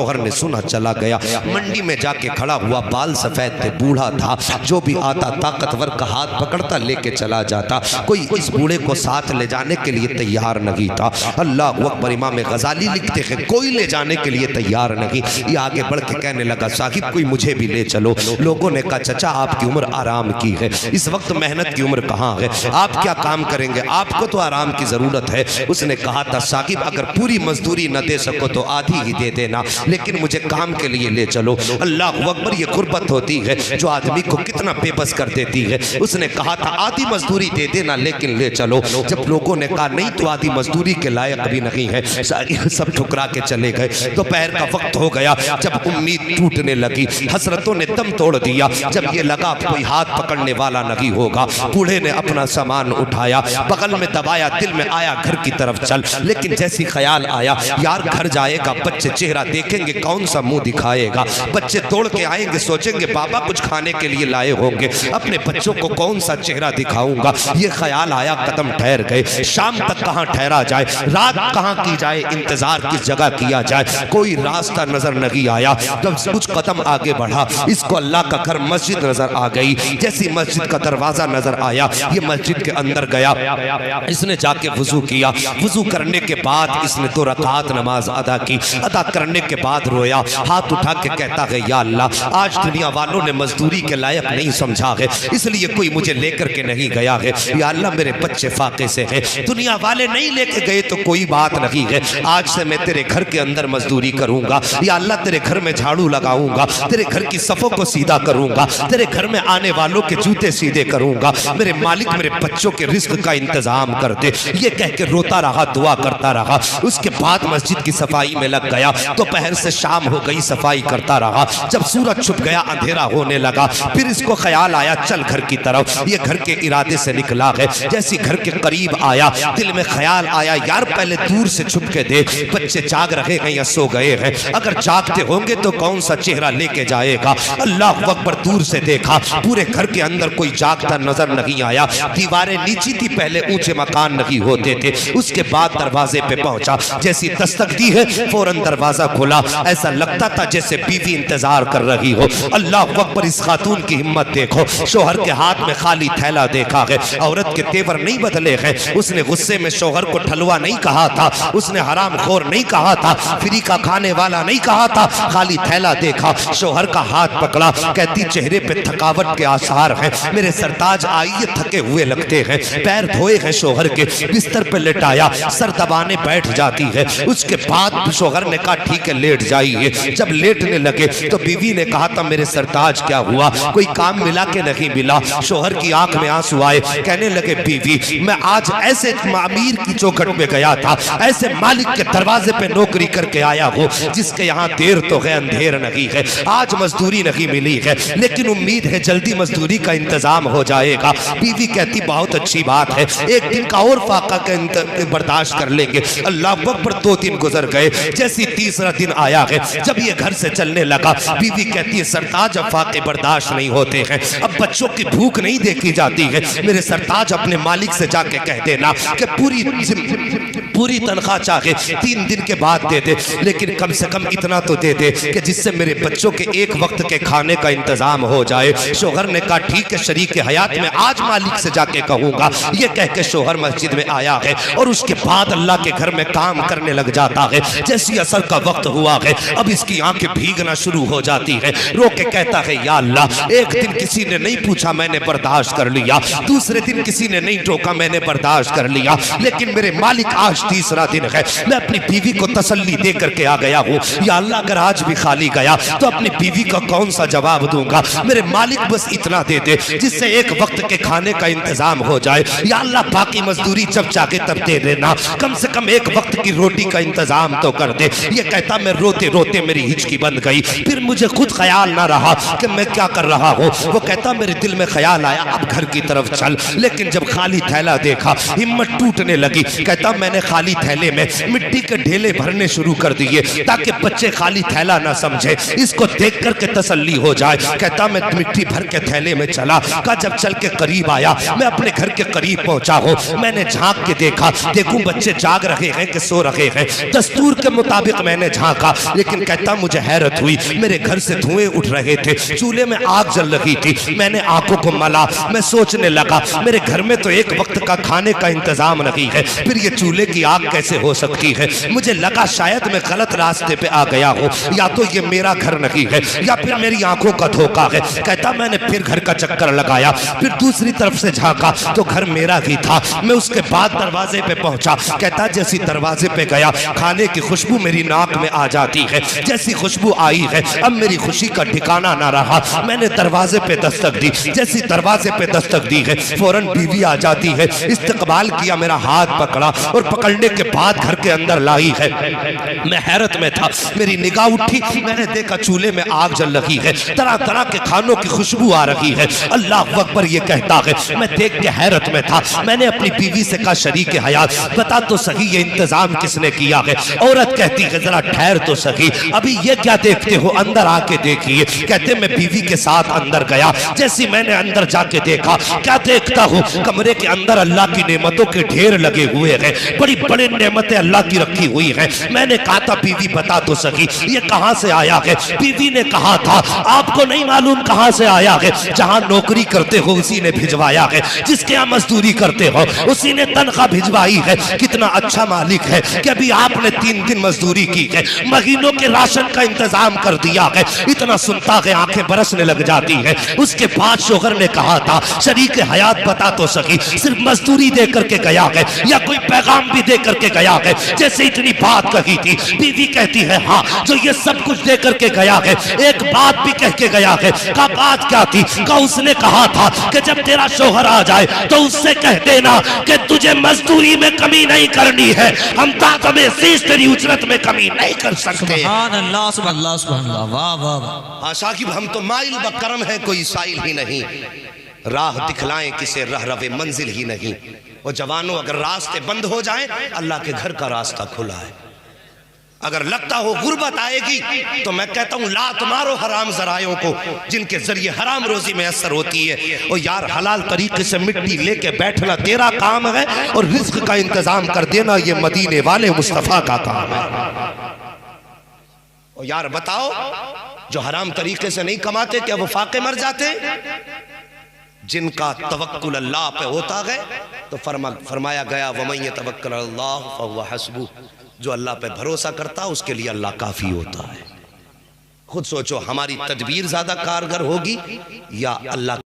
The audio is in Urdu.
شوہر نے سنا چلا گیا، منڈی میں جا کے کھڑا ہوا، بال سفید تھے، بوڑھا تھا، جو بھی آتا طاقتور کا ہاتھ پکڑتا لے کے چلا جاتا، کوئی اس بوڑھے کو ساتھ لے جانے کے لیے تیار نہیں تھا۔ اللہ اکبر، امام غزالی لکھتے ہیں کوئی لے جانے کے لیے تیار نہیں۔ یہ آگے بڑھ کے کہنے لگا صاحب کوئی مجھے بھی لے چلو۔ لوگوں نے کہا چچا آپ کی عمر آرام کی ہے، اس وقت محنت کی عمر کہاں ہے، آپ کیا کام کریں گے، آپ کو تو آرام کی ضرورت ہے۔ اس نے کہا تھا صاحب اگر پوری مزدوری نہ دے سکو تو آدھی ہی دے دینا، لیکن مجھے کام کے لیے لے چلو۔ اللہ اکبر، یہ غربت ہوتی ہے جو آدمی کو کتنا بے بس کر دیتی ہے۔ اس نے کہا تھا آدھی مزدوری دے دینا لیکن لے چلو۔ جب لوگوں نے کہا نہیں تو آدھی مزدوری کے لائق بھی نہیں ہے، سب ٹھکرا کے چلے گئے۔ دوپہر کا وقت ہو گیا، جب امید ٹوٹنے لگی، حسرتوں نے دم توڑ دیا، جب یہ لگا کوئی ہاتھ پکڑنے والا نہیں ہوگا، بوڑھے نے اپنا سامان اٹھایا، بغل میں دبایا، دل میں آیا گھر کی طرف چل، لیکن جیسی خیال آیا یار گھر جائے گا بچے چہرہ دیکھیں گے کون سا منہ دکھائے گا، بچے دوڑ کے آئیں گے سوچیں گے بابا کچھ کھانے کے لیے لائے ہوں گے، اپنے بچوں کو کون سا چہرہ دکھاؤں گا۔ یہ خیال آیا، قدم ٹھہر گئے، شام تک کہاں ٹھہرا جائے، رات کہاں کی جائے، انتظار کس جگہ کیا جائے، کوئی راستہ نظر نہیں آیا۔ جب کچھ قدم آگے بڑھا، اس کو اللہ کا گھر مسجد نظر آ گئی، جیسی مسجد کا دروازہ نظر آیا، یہ مسجد کے اندر گیا، اس نے جا کے وضو کیا، وضو کرنے کے بعد اس نے 2 رکعات نماز ادا کی، ادا کرنے کے بعد رویا، ہاتھ اٹھا کے کہتا ہے یا اللہ آج دنیا والوں نے مزدوری کے لائق نہیں سمجھا ہے، اس لیے کوئی مجھے لے کر کے نہیں گیا ہے، یا اللہ میرے بچے فاقے سے ہیں، دنیا والے نہیں لے کے گئے تو کوئی بات نہیں ہے، آج سے میں تیرے گھر کے اندر مزدوری کروں گا، یا اللہ تیرے گھر میں جھاڑو لگاؤں گا، تیرے گھر کی صفوں کو سیدھا کروں گا، تیرے گھر میں آنے والوں کے جوتے سیدھے کروں گا، میرے مالک میرے بچوں کے رزق کا انتظام کر دے۔ یہ کہہ کے روتا رہا، دعا کرتا رہا، اس کے بعد مسجد کی صفائی میں لگ گیا، تو پہر سے شام ہو گئی، صفائی کرتا رہا، جب سورج چھپ گیا اندھیرا ہونے لگا، پھر اس کو خیال آیا چل گھر کی طرف، یہ گھر کے ارادے سے نکلا ہے، جیسی گھر کے قریب آیا دل میں خیال آیا یار پہلے دور سے چھپ کے دیکھ بچے جاگ رہے ہیں یا سو گئے ہیں، اگر جاگتے ہوں گے تو کون سا چہرہ لے کے جائے گا۔ اللہ اکبر، دور سے دیکھا پورے گھر کے اندر کوئی جاگتا نظر نہیں آیا، دیواریں نیچی تھی، پہلے اونچے مکان نہیں ہوتے تھے، اس کے بعد دروازے پہ پہنچا، جیسی دستک دی ہے فوراً دروازہ کھلا، ایسا لگتا تھا جیسے بیوی انتظار کر رہی ہو۔ اللہ اکبر، اس خاتون کی ہمت دیکھو، شوہر کے ہاتھ میں خالی تھیلا دیکھا ہے، عورت کے تیور نہیں بدلے ہیں، اس نے غصے میں شوہر کو ٹھلوا نہیں کہا تھا، اس نے حرام خور نہیں کہا تھا، فری کا کھانے والا نہیں کہا تھا، خالی تھیلا دیکھا، شوہر کا ہاتھ پکڑا، کہتی چہرے پہ تھکاوٹ کے آثار ہیں، میرے سرتاج آئیے تھکے ہوئے لگتے ہیں، پیر دھوئے ہیں شوہر کے، بستر پہ لٹایا، سر دبانے بیٹھ جاتی ہے، اس کے بعد شوہر نے کہا ٹھیک ہے لیٹ جائیے، جب لیٹنے لگے تو بیوی نے کہا تھا میرے سرتاج کیا ہوا، کوئی کام ملا کہ نہیں ملا، شوہر کی آنکھ میں آنسو آئے، کہنے لگے بیوی میں آج ایسے امیر کی چوکھٹ میں گیا تھا، ایسے مالک کے دروازے پہ نوکری کر کے آیا ہوں جس کے یہاں دیر تو ہے اندھیر نہیں ہے، آج مزدوری نہیں ملی ہے لیکن امید ہے جلدی مزدوری کا انتظام ہو جائے گا۔ بیوی کہتی بہت اچھی بات ہے، ایک دن کا اور فاقہ کا برداشت کر لیں گے۔ اللہ اکبر، 2 دن گزر گئے، جیسی تیسرا دن آیا ہے، جب یہ گھر سے چلنے لگا، بیوی کہتی ہے سرتاج اب فاقے برداشت نہیں ہوتے ہیں، اب بچوں کی بھوک نہیں دیکھی جاتی ہے، میرے سرتاج اپنے مالک سے جا کے کہہ دینا کہ پوری تنخواہ چاہے 3 دن کے بعد دے دے، لیکن کم سے کم اتنا تو دے دے کہ جس سے میرے بچوں کے ایک وقت کے کھانے کا انتظام ہو جائے۔ شوہر نے کہا ٹھیک ہے شریک حیات میں آج مالک سے جا کے کہوں گا۔ یہ کہہ کے شوہر مسجد میں آیا ہے اور اس کے بعد اللہ کے گھر میں کام کرنے لگ جاتا ہے، جیسی عصر کا وقت ہوا ہے اب اس کی آنکھیں بھیگنا شروع ہو جاتی ہے، رو کے کہتا ہے یا اللہ ایک دن کسی نے نہیں پوچھا میں نے برداشت کر لیا، دوسرے دن کسی نے نہیں ٹوکا میں نے برداشت کر لیا، لیکن میرے مالک آج تیسرا دن ہے، میں اپنی بیوی کو تسلی دے کر کے آ گیا ہوں، یا اللہ اگر آج بھی خالی گیا تو اپنی بیوی کا کون سا جواب دوں گا، میرے مالک بس اتنا دے دے جس سے ایک وقت کے کھانے کا انتظام ہو جائے، یا اللہ باقی مزدوری جب چاہے تب دے دینا، کم سے کم ایک وقت کی روٹی کا انتظام تو کر دے۔ یہ کہتا میں روتے روتے میری ہچکی بند گئی، پھر مجھے خود خیال نہ رہا کہ میں کیا کر رہا ہوں، وہ کہتا میرے دل میں خیال آیا اب گھر کی طرف چل، لیکن جب خالی تھیلا دیکھا ہمت ٹوٹنے لگی، کہتا میں نے خالی تھیلے میں مٹی کے ڈھیلے بھرنے شروع کر دیے تاکہ بچے خالی تھیلا نہ سمجھے، اس کو دیکھ کر کے تسلی ہو جائے۔ کہتا میں مٹی بھر کے تھیلے میں چلا، کہا جب چل کے قریب آیا، میں اپنے گھر کے قریب پہنچا ہوں، میں نے جھانک کے دیکھا، دیکھوں بچے جاگ رہے ہیں کہ سو رہے ہیں۔ دستور کے مطابق میں نے جھانکا، لیکن کہتا مجھے حیرت ہوئی، میرے گھر سے دھوئیں اٹھ رہے تھے، چولہے میں آگ جل رہی تھی۔ میں نے آنکھوں کو ملا، میں سوچنے لگا میرے گھر میں تو ایک وقت کا کھانے کا انتظام نہیں ہے، پھر یہ چولہے کی آگ کیسے ہو سکتی ہے؟ مجھے لگا شاید میں غلط راستے پہ آ گیا ہوں، یا تو یہ میرا گھر نہیں ہے یا پھر میری آنکھوں کا دھوکہ ہے۔ کہتا میں نے پھر گھر کا چکر لگایا، پھر دوسری طرف سے جھانکا تو گھر میرا ہی تھا۔ میں اس کے بعد دروازے پہ پہنچا، کہتا جیسی دروازے پہ گیا کھانے کی خوشبو میری ناک میں آ جاتی ہے، جیسی خوشبو آئی ہے اب میری خوشی کا ٹھکانہ نہ رہا۔ میں نے دروازے پہ دستک دی، جیسی دروازے پہ دستک دی ہے فوراً بیوی آ جاتی ہے، استقبال کیا، میرا ہاتھ پکڑا اور پکڑنے کے بعد گھر کے اندر لائی ہے۔ میں حیرت میں تھا، میری نگاہ اٹھی، میں نے دیکھا چولہے میں آگ جل رہی ہے، طرح طرح کے کھانوں کی خوشبو آ رہی ہے۔ اللہ اکبر یہ کہتا ہے، میں دیکھ کے حیرت میں تھا۔ میں نے اپنی بیوی سے کہا شریک حیات بتا تو صحیح یہ انتظام کس نے کیا ہے؟ عورت کہتی ہے ذرا ٹھہر تو صحیح، ابھی یہ کیا دیکھتے ہو، اندر آ کے دیکھیے۔ کہتے میں بیوی کے ساتھ اندر گیا، جیسی میں نے اندر جا کے دیکھا، کیا دیکھتا ہوں کمرے کے اندر اللہ کی نعمتوں کے ڈھیر لگے ہوئے ہیں، بڑی بڑی نعمتیں اللہ کی رکھی ہوئی ہیں۔ میں نے کہا تھا بیوی بتا تو صحیح یہ کہاں سے آیا ہے؟ بیوی نے کہا تھا آپ کو نہیں معلوم کہاں سے آیا ہے، جہاں نوکری کرتے ہو اسی نے بھجوایا ہے، جس کے یہاں مزدوری کرتے ہو اسی نے تنخواہ بھجوائی ہے۔ کتنا اچھا مالک ہے کہ ابھی آپ نے 3 دن مزدوری کی ہے، مہینوں کے راشن کا انتظام کر دیا ہے۔ اتنا سنتا ہے آنکھیں برسنے لگ جاتی ہیں۔ اس کے بعد شوہر نے کہا تھا شریک حیات بتا تو سکی صرف مزدوری دے کر کے گیا ہے یا کوئی پیغام بھی دے کر کے گیا ہے؟ جیسے اتنی بات کہی تھی بیوی کہتی ہے ہاں جو یہ سب کچھ دے کر کے گیا ہے ایک بات بھی کہہ کے گیا ہے۔ کہا بات کیا تھی؟ کہا اس نے کہا تھا کہ جب تیرا شوہر آ جائے تو اس سے کہہ دینا کہ تجھے مزدوری میں کمی نہیں کرنی ہے، ہم طاقت عزیز تیری اجرت میں کمی نہیں کر سکتے۔ سبحان اللہ سبحان اللہ سبحان اللہ، واہ واہ واہ۔ ہاں شاکب ہم تو مائل بکرم ہے کوئی سائل ہی نہیں، راہ دکھلائیں کسے رہ روے منزل ہی نہیں۔ وہ جوانوں اگر راستے بند ہو جائیں اللہ کے گھر کا راستہ کھلا ہے۔ اگر لگتا ہو غربت آئے گی تو میں کہتا ہوں لات مارو حرام ذرائعوں کو جن کے ذریعے حرام روزی میں اثر ہوتی ہے۔ اور یار حلال طریقے سے مٹی لے کے بیٹھنا تیرا کام ہے اور رزق کا انتظام کر دینا یہ مدینے والے مصطفیٰ کا کام ہے۔ اور یار بتاؤ جو حرام طریقے سے نہیں کماتے کیا وہ فاقے مر جاتے؟ جن کا توکل اللہ پہ ہوتا ہے تو فرمایا گیا وَمَن يَتَوَكَّلْ عَلَى اللَّهِ فَهُوَ حَسْبُهُ، جو اللہ پہ بھروسہ کرتا اس کے لیے اللہ کافی ہوتا ہے۔ خود سوچو ہماری تدبیر زیادہ کارگر ہوگی یا اللہ